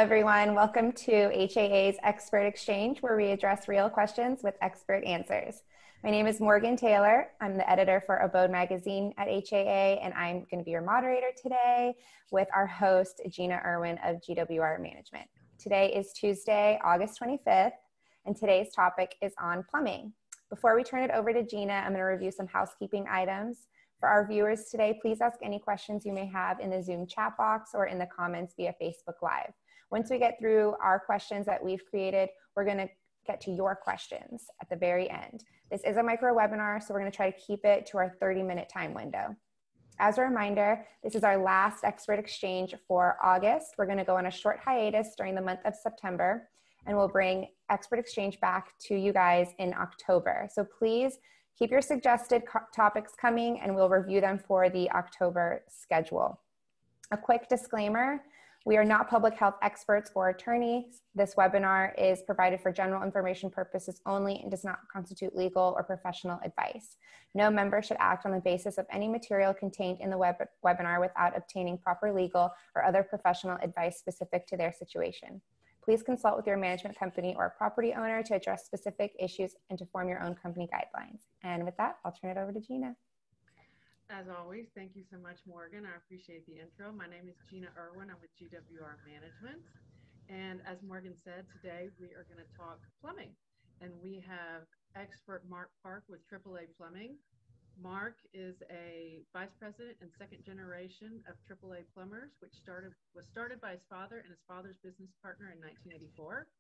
everyone. Welcome to HAA's Expert Exchange, where we address real questions with expert answers. My name is Morgan Taylor. I'm the editor for Abode Magazine at HAA, and I'm going to be your moderator today with our host, Gina Irwin of GWR Management. Today is Tuesday, August 25th, and today's topic is on plumbing. Before we turn it over to Gina, I'm going to review some housekeeping items. For our viewers today, please ask any questions you may have in the Zoom chat box or in the comments via Facebook Live. Once we get through our questions that we've created, we're going to get to your questions at the very end. This is a micro webinar, so we're going to try to keep it to our 30-minute time window. As a reminder, this is our last expert exchange for August. We're going to go on a short hiatus during the month of September, and we'll bring expert exchange back to you guys in October. So please keep your suggested topics coming, and we'll review them for the October schedule. A quick disclaimer, we are not public health experts or attorneys. This webinar is provided for general information purposes only and does not constitute legal or professional advice. No member should act on the basis of any material contained in the webinar without obtaining proper legal or other professional advice specific to their situation. Please consult with your management company or property owner to address specific issues and to form your own company guidelines. And with that, I'll turn it over to Gina. As always, thank you so much, Morgan. I appreciate the intro. My name is Gina Irwin. I'm with GWR Management. And as Morgan said, today we are going to talk plumbing. And we have expert Mark Park with AAA Plumbing. Mark is a vice president and second generation of AAA Plumbers, which was started by his father and his father's business partner in 1984.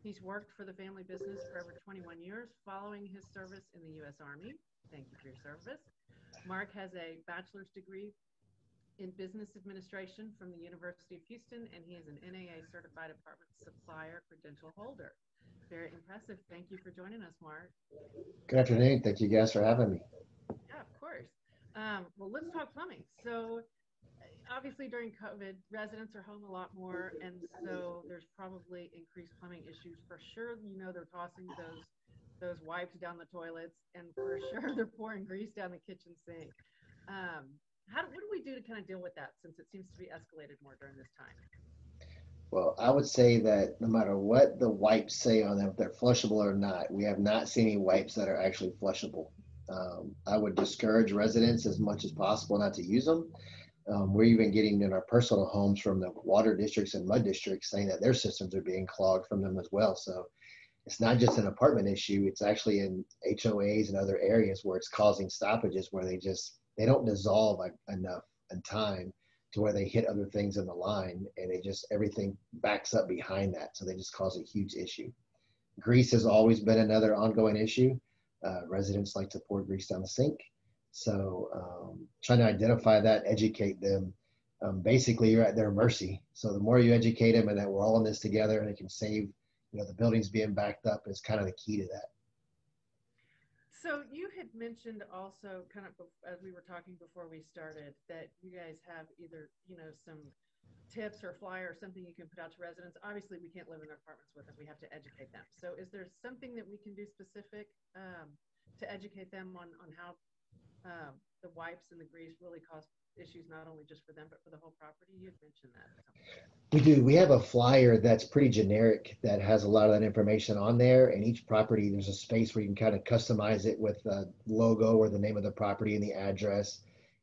He's worked for the family business for over 21 years following his service in the U.S. Army. Thank you for your service. Mark has a bachelor's degree in business administration from the University of Houston, and he is an NAA Certified Apartment Supplier credential holder. Very impressive. Thank you for joining us, Mark. Good afternoon. Thank you guys for having me. Yeah, of course. Well, let's talk plumbing. So obviously during COVID, residents are home a lot more, and so there's probably increased plumbing issues. For sure, you know, they're tossing those wipes down the toilets, and for sure they're pouring grease down the kitchen sink. What do we do to kind of deal with that, since it seems to be escalated more during this time? Well, I would say that no matter what the wipes say on them, if they're flushable or not, we have not seen any wipes that are actually flushable. I would discourage residents as much as possible not to use them. We're even getting in our personal homes from the water districts and mud districts saying that their systems are being clogged from them as well. So it's not just an apartment issue. It's actually in HOAs and other areas where it's causing stoppages where they don't dissolve enough in time to where they hit other things in the line, and everything backs up behind that. So they just cause a huge issue. Grease has always been another ongoing issue. Residents like to pour grease down the sink. So trying to identify that, educate them. Basically, you're at their mercy. So the more you educate them and that we're all in this together and it can save, the buildings being backed up is kind of the key to that. So you had mentioned also, kind of as we were talking before we started, that you guys have either, some tips or flyer or something you can put out to residents. Obviously, we can't live in their apartments with them. We have to educate them. So is there something that we can do specific to educate them on how the wipes and the grease really cause issues, not only just for them, but for the whole property? You had mentioned that. We do. We have a flyer that's pretty generic that has a lot of that information on there. And each property, there's a space where you can kind of customize it with the logo or the name of the property and the address.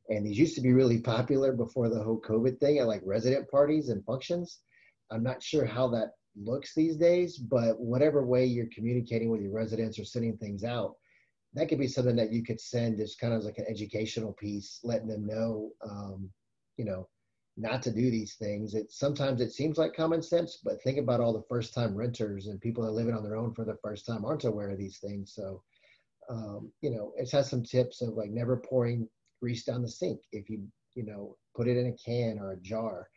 And these used to be really popular before the whole COVID thing at like resident parties and functions. I'm not sure how that looks these days, but whatever way you're communicating with your residents or sending things out, that could be something that you could send as kind of like an educational piece, letting them know, not to do these things. Sometimes it seems like common sense, but think about all the first-time renters and people that are living on their own for the first time aren't aware of these things. So, it has some tips of like never pouring grease down the sink. If you, put it in a can or a jar.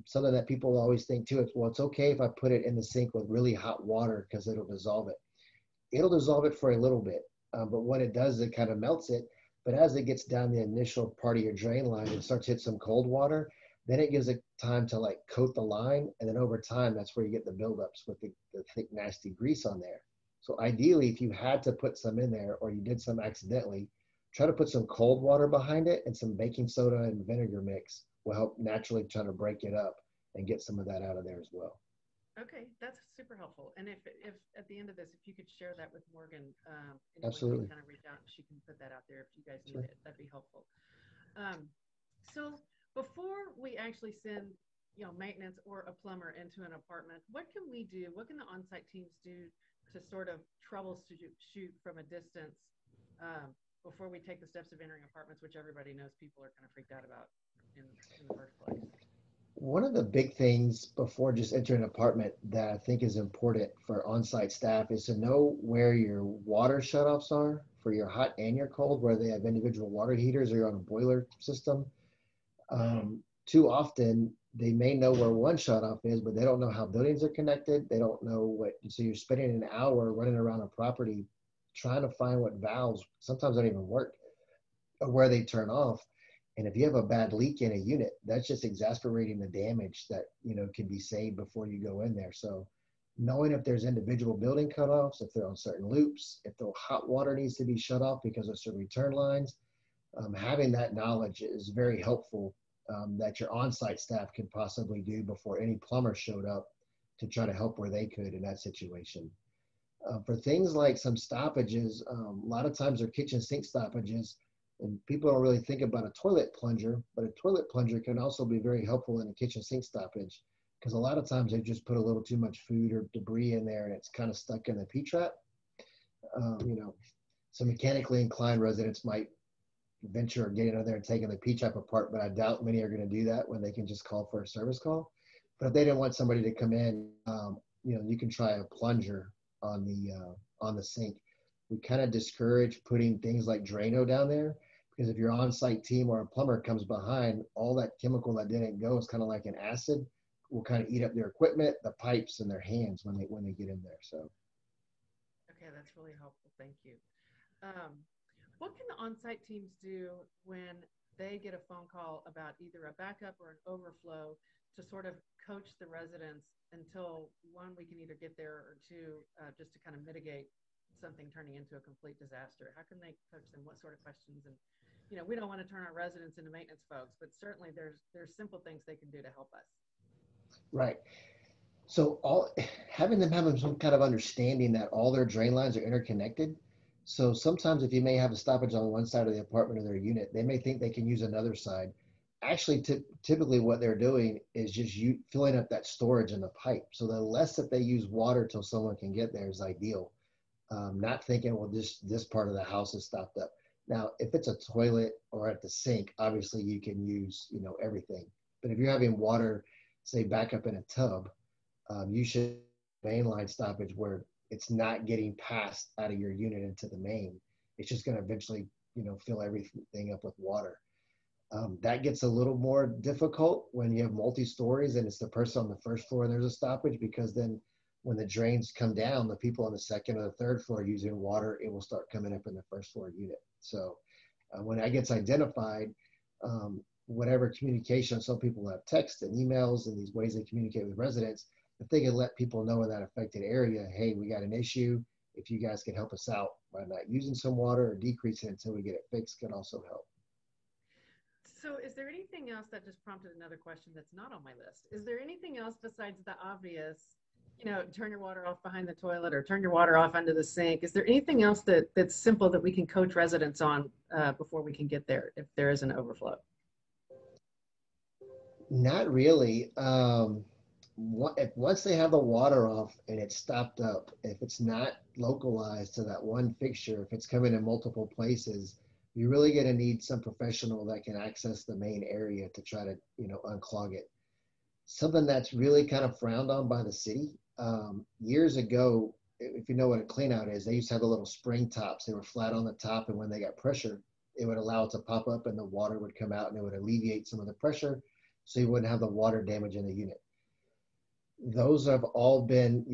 Something that people always think too, it's okay if I put it in the sink with really hot water because it'll dissolve it. It'll dissolve it for a little bit, but when it does, it kind of melts it. But as it gets down the initial part of your drain line and starts to hit some cold water, then it gives it time to like coat the line. And then over time, that's where you get the buildups with the thick, nasty grease on there. So ideally, if you had to put some in there or you did some accidentally, try to put some cold water behind it, and some baking soda and vinegar mix will help naturally try to break it up and get some of that out of there as well. Okay, that's super helpful. And if at the end of this, if you could share that with Morgan, anyone Absolutely. can kind of reach out, she can put that out there if you guys Sure. need it. That'd be helpful. Um, so before we actually send, maintenance or a plumber into an apartment, what can we do? What can the on-site teams do to sort of troubleshoot from a distance before we take the steps of entering apartments, which everybody knows people are kind of freaked out about in the first place? One of the big things before just entering an apartment that I think is important for on-site staff is to know where your water shutoffs are for your hot and your cold, where they have individual water heaters or you're on a boiler system. Too often, they may know where one shutoff is, but they don't know how buildings are connected. They don't know what, so you're spending an hour running around a property trying to find what valves sometimes don't even work or where they turn off. And if you have a bad leak in a unit, that's just exasperating the damage that, can be saved before you go in there. So knowing if there's individual building cutoffs, if they're on certain loops, if the hot water needs to be shut off because of certain return lines, having that knowledge is very helpful, that your on-site staff could possibly do before any plumber showed up to try to help where they could in that situation. For things like some stoppages, a lot of times they're kitchen sink stoppages, and people don't really think about a toilet plunger, but a toilet plunger can also be very helpful in a kitchen sink stoppage, because a lot of times they just put a little too much food or debris in there and it's kind of stuck in the P-trap. So mechanically inclined residents might venture getting out there and taking the P-trap apart, but I doubt many are going to do that when they can just call for a service call. But if they didn't want somebody to come in, you can try a plunger on the sink. We kind of discourage putting things like Drano down there, because if your on-site team or a plumber comes behind, all that chemical that didn't go is kind of like an acid, will kind of eat up their equipment, the pipes, and their hands when they get in there. So. Okay, that's really helpful. Thank you. What can the on-site teams do when they get a phone call about either a backup or an overflow to sort of coach the residents until, one, we can either get there, or two, just to kind of mitigate something turning into a complete disaster? How can they coach them? What sort of questions? And we don't want to turn our residents into maintenance folks, but certainly there's simple things they can do to help us. Right. So having them have some kind of understanding that all their drain lines are interconnected. So sometimes if you may have a stoppage on one side of the apartment or their unit, they may think they can use another side. Actually, typically what they're doing is just filling up that storage in the pipe. So the less that they use water till someone can get there is ideal. Not thinking, well, this part of the house is stopped up. Now, if it's a toilet or at the sink, obviously you can use, everything. But if you're having water, say, back up in a tub, you should mainline stoppage where it's not getting passed out of your unit into the main. It's just going to eventually, fill everything up with water. That gets a little more difficult when you have multi-stories and it's the person on the first floor and there's a stoppage, because then when the drains come down, the people on the second or the third floor using water, it will start coming up in the first floor unit. So when that gets identified, whatever communication, some people have text and emails and these ways they communicate with residents, if they can let people know in that affected area, hey, we got an issue. If you guys can help us out by not using some water or decreasing it until we get it fixed, can also help. So is there anything else that just prompted another question that's not on my list? Is there anything else besides the obvious, turn your water off behind the toilet or turn your water off under the sink? Is there anything else that's simple that we can coach residents on before we can get there if there is an overflow? Not really. Once they have the water off and it's stopped up, if it's not localized to that one fixture, if it's coming in multiple places, you're really going to need some professional that can access the main area to try to, unclog it. Something that's really kind of frowned on by the city. Years ago, if you know what a clean out is, they used to have the little spring tops. They were flat on the top, and when they got pressure, it would allow it to pop up and the water would come out and it would alleviate some of the pressure so you wouldn't have the water damage in the unit. Those have all been,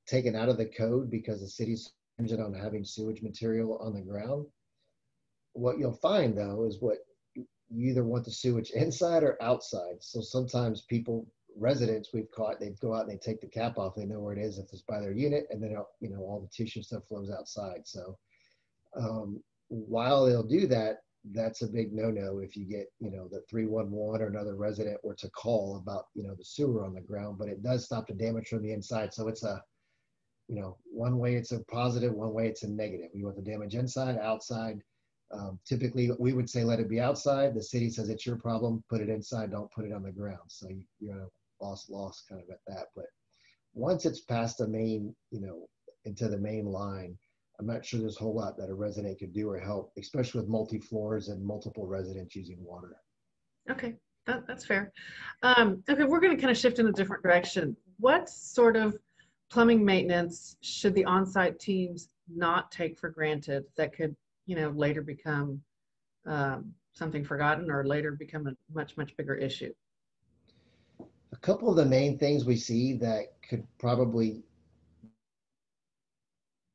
taken out of the code because the city's stringent on having sewage material on the ground. What you'll find, though, is you either want the sewage inside or outside. So sometimes residents we've caught, they go out and they take the cap off. They know where it is if it's by their unit, and then, all the tissue stuff flows outside. So while they'll do that, that's a big no-no if you get, the 311 or another resident were to call about, the sewer on the ground, but it does stop the damage from the inside. So it's one way it's a positive, one way it's a negative. We want the damage inside, outside. Typically, we would say let it be outside. The city says it's your problem, put it inside, don't put it on the ground. So you're a loss kind of at that. But once it's past the main, into the main line, I'm not sure there's a whole lot that a resident could do or help, especially with multi-floors and multiple residents using water. Okay, that's fair. Okay, we're going to kind of shift in a different direction. What sort of plumbing maintenance should the on-site teams not take for granted that could, later become something forgotten or later become a much, much bigger issue? A couple of the main things we see that could probably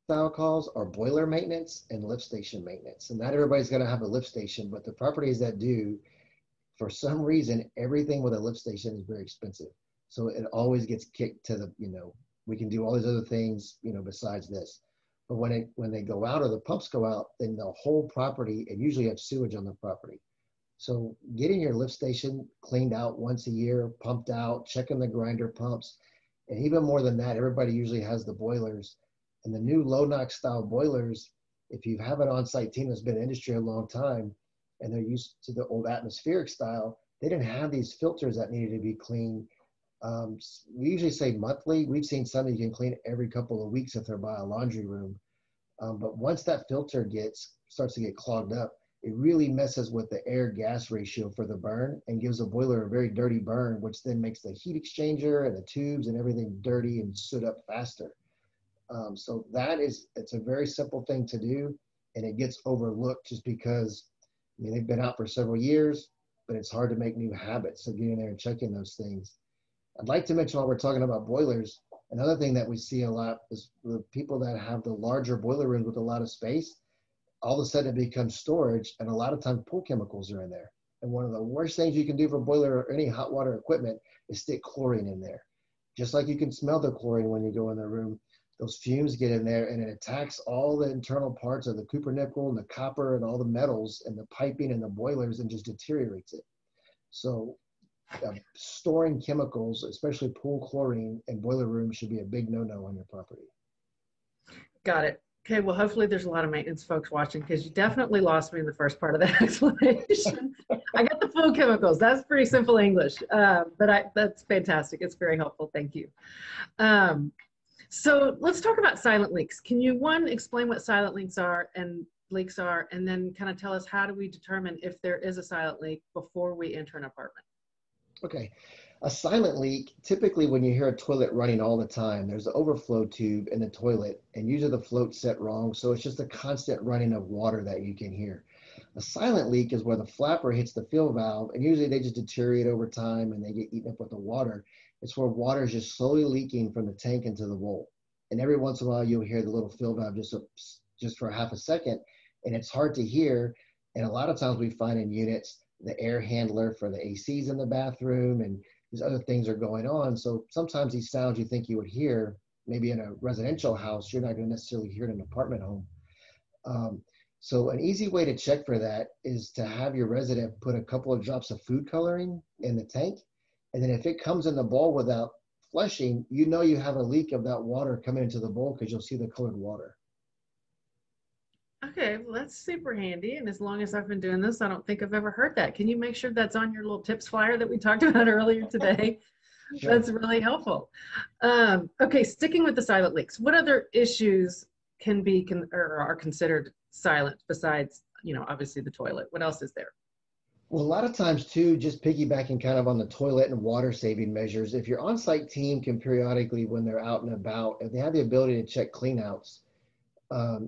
style calls are boiler maintenance and lift station maintenance. And not everybody's going to have a lift station, but the properties that do, for some reason, everything with a lift station is very expensive. So it always gets kicked to the, we can do all these other things, besides this. But when they go out or the pumps go out, then the whole property, and usually have sewage on the property. So getting your lift station cleaned out once a year, pumped out, checking the grinder pumps, and even more than that, everybody usually has the boilers. And the new low NOx style boilers, if you have an on-site team that's been in the industry a long time and they're used to the old atmospheric style, they didn't have these filters that needed to be cleaned. We usually say monthly. We've seen some that you can clean every couple of weeks if they're by a laundry room. But once that filter starts to get clogged up, it really messes with the air-gas ratio for the burn and gives the boiler a very dirty burn, which then makes the heat exchanger and the tubes and everything dirty and soot up faster. So it's a very simple thing to do, and it gets overlooked just because, they've been out for several years, but it's hard to make new habits of getting there and checking those things. I'd like to mention while we're talking about boilers, another thing that we see a lot is the people that have the larger boiler rooms with a lot of space, all of a sudden it becomes storage, and a lot of times pool chemicals are in there. And one of the worst things you can do for a boiler or any hot water equipment is stick chlorine in there. Just like you can smell the chlorine when you go in the room, those fumes get in there and it attacks all the internal parts of the cupronickel and the copper and all the metals and the piping and the boilers and just deteriorates it. So storing chemicals, especially pool chlorine in boiler rooms, should be a big no-no on your property. Got it. Okay, well, hopefully there's a lot of maintenance folks watching, because you definitely lost me in the first part of that explanation. I got the full chemicals. That's pretty simple English, but that's fantastic. It's very helpful. Thank you. So let's talk about silent leaks. Can you, one, explain what silent leaks are, and then kind of tell us how do we determine if there is a silent leak before we enter an apartment? Okay. A silent leak, typically when you hear a toilet running all the time, there's an overflow tube in the toilet, and usually the float's set wrong, so it's just a constant running of water that you can hear. A silent leak is where the flapper hits the fill valve, and usually they just deteriorate over time and they get eaten up with the water. It's where water is just slowly leaking from the tank into the bowl. And every once in a while, you'll hear the little fill valve just for half a second, and it's hard to hear. And a lot of times we find in units, the air handler for the ACs in the bathroom and these other things are going on. So sometimes these sounds you think you would hear, maybe in a residential house, you're not going to necessarily hear it in an apartment home. So an easy way to check for that is to have your resident put a couple of drops of food coloring in the tank. And then if it comes in the bowl without flushing, you know you have a leak of that water coming into the bowl because you'll see the colored water. Okay, well, that's super handy. And as long as I've been doing this, I don't think I've ever heard that. Can you make sure that's on your little tips flyer that we talked about earlier today? Sure. That's really helpful. Okay, sticking with the silent leaks, what other issues or are considered silent besides, obviously the toilet? What else is there? Well, a lot of times too, just piggybacking kind of on the toilet and water saving measures, if your on-site team can periodically, when they're out and about, if they have the ability to check cleanouts,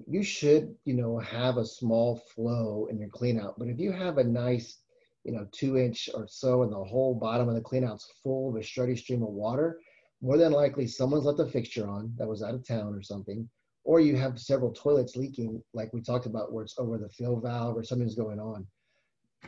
you should, have a small flow in your cleanout. But if you have a nice, 2-inch or so and the whole bottom of the cleanout's full of a steady stream of water, more than likely someone's left a fixture on that was out of town or something, or you have several toilets leaking, like we talked about, where it's over the fill valve or something's going on.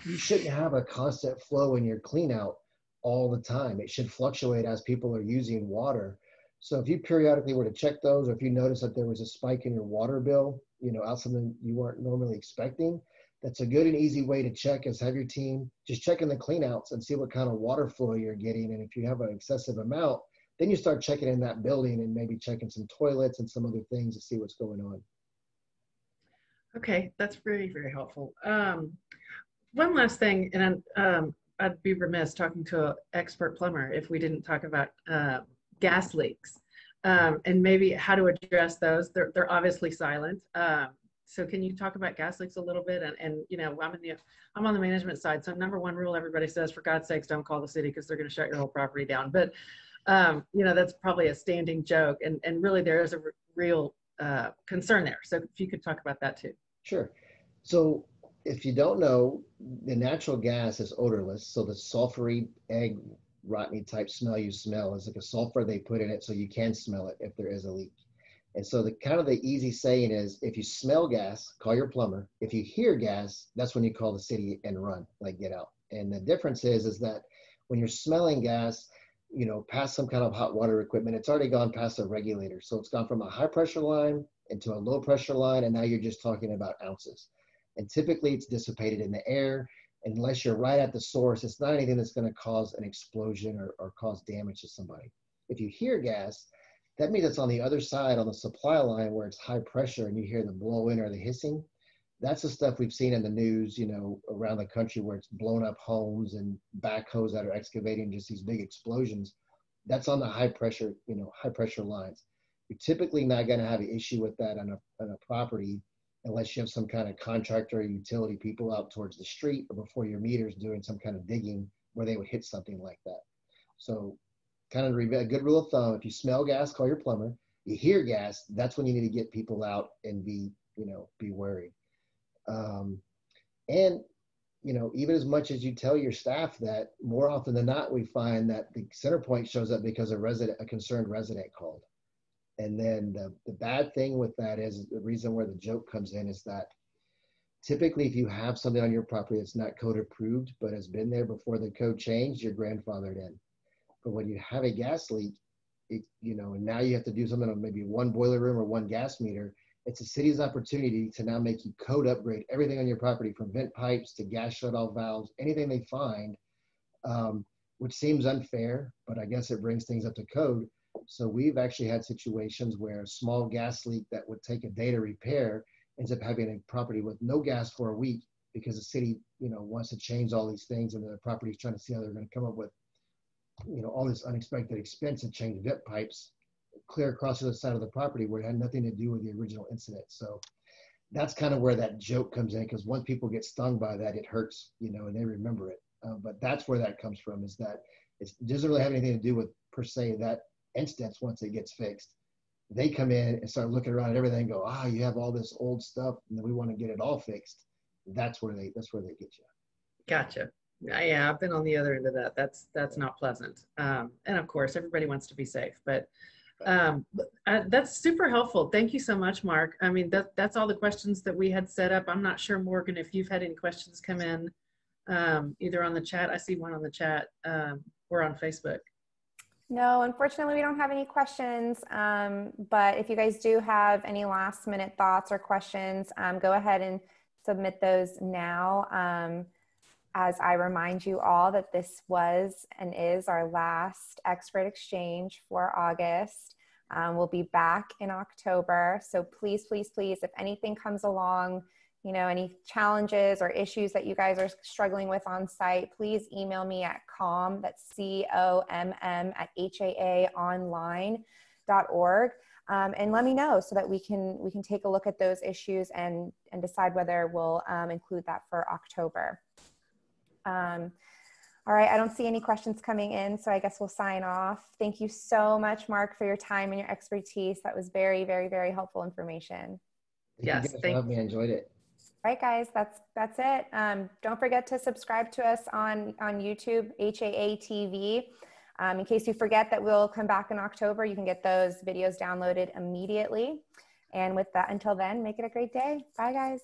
You shouldn't have a constant flow in your cleanout all the time. It should fluctuate as people are using water. So if you periodically were to check those, or if you notice that there was a spike in your water bill, out something you weren't normally expecting, that's a good and easy way to check is have your team just check in the cleanouts and see what kind of water flow you're getting. And if you have an excessive amount, then you start checking in that building and maybe checking some toilets and some other things to see what's going on. Okay, that's very, very helpful. One last thing, and I'd be remiss talking to an expert plumber if we didn't talk about gas leaks and maybe how to address those. They're obviously silent. So can you talk about gas leaks a little bit? And you know, I'm on the management side. So number one rule everybody says, for God's sakes, don't call the city because they're going to shut your whole property down. But you know, that's probably a standing joke. And really there is a real concern there. So if you could talk about that too. Sure. So if you don't know, the natural gas is odorless. So the sulfury, egg, rotteny type smell you smell is like a sulfur they put in it so you can smell it if there is a leak. And so the kind of the easy saying is, if you smell gas, call your plumber. If you hear gas, that's when you call the city and run, like get out. And the difference is that when you're smelling gas, you know, past some kind of hot water equipment, it's already gone past a regulator. So it's gone from a high pressure line into a low pressure line, and now you're just talking about ounces. And typically it's dissipated in the air. Unless you're right at the source, it's not anything that's going to cause an explosion or cause damage to somebody. If you hear gas, that means it's on the other side on the supply line where it's high pressure and you hear the blow in or the hissing. That's the stuff we've seen in the news, you know, around the country where it's blown up homes and backhoes that are excavating just these big explosions. That's on the high pressure, you know, high pressure lines. You're typically not going to have an issue with that on a property unless you have some kind of contractor or utility people out towards the street or before your meters doing some kind of digging where they would hit something like that. So kind of a good rule of thumb, if you smell gas, call your plumber. You hear gas, that's when you need to get people out and be worried. And, you know, even as much as you tell your staff that, more often than not, we find that the center point shows up because a concerned resident called. And then the bad thing with that is the reason where the joke comes in is that typically if you have something on your property that's not code approved, but has been there before the code changed, you're grandfathered in. But when you have a gas leak, you know, and now you have to do something on maybe one boiler room or one gas meter, it's the city's opportunity to now make you code upgrade everything on your property, from vent pipes to gas shutoff valves, anything they find, which seems unfair, but I guess it brings things up to code. So we've actually had situations where a small gas leak that would take a day to repair ends up having a property with no gas for a week because the city, you know, wants to change all these things, and the property's trying to see how they're going to come up with, you know, all this unexpected expense and change vent pipes clear across the other side of the property where it had nothing to do with the original incident. So that's kind of where that joke comes in, because once people get stung by that, it hurts, you know, and they remember it. But that's where that comes from, is that it doesn't really have anything to do with, per se, that instance. Once it gets fixed, they come in and start looking around at everything and go, you have all this old stuff and we want to get it all fixed. That's where they get you. Gotcha. Yeah, I've been on the other end of that. That's not pleasant. And of course, everybody wants to be safe, but that's super helpful. Thank you so much, Mark. I mean, that's all the questions that we had set up. I'm not sure, Morgan, if you've had any questions come in, either on the chat. I see one on the chat, or on Facebook. No, unfortunately, we don't have any questions. But if you guys do have any last minute thoughts or questions, go ahead and submit those now. As I remind you all that this was and is our last expert exchange for August. We'll be back in October. So please, please, please, if anything comes along, you know, any challenges or issues that you guys are struggling with on site, please email me at comm, that's COMM at HAAonline.org, and let me know so that we can take a look at those issues and decide whether we'll include that for October. All right, I don't see any questions coming in, so I guess we'll sign off. Thank you so much, Mark, for your time and your expertise. That was very, very, very helpful information. Yes, thank you. I enjoyed it. All right, guys, that's it. Don't forget to subscribe to us on YouTube, HAA TV. In case you forget that we'll come back in October, you can get those videos downloaded immediately. And with that, until then, make it a great day. Bye, guys.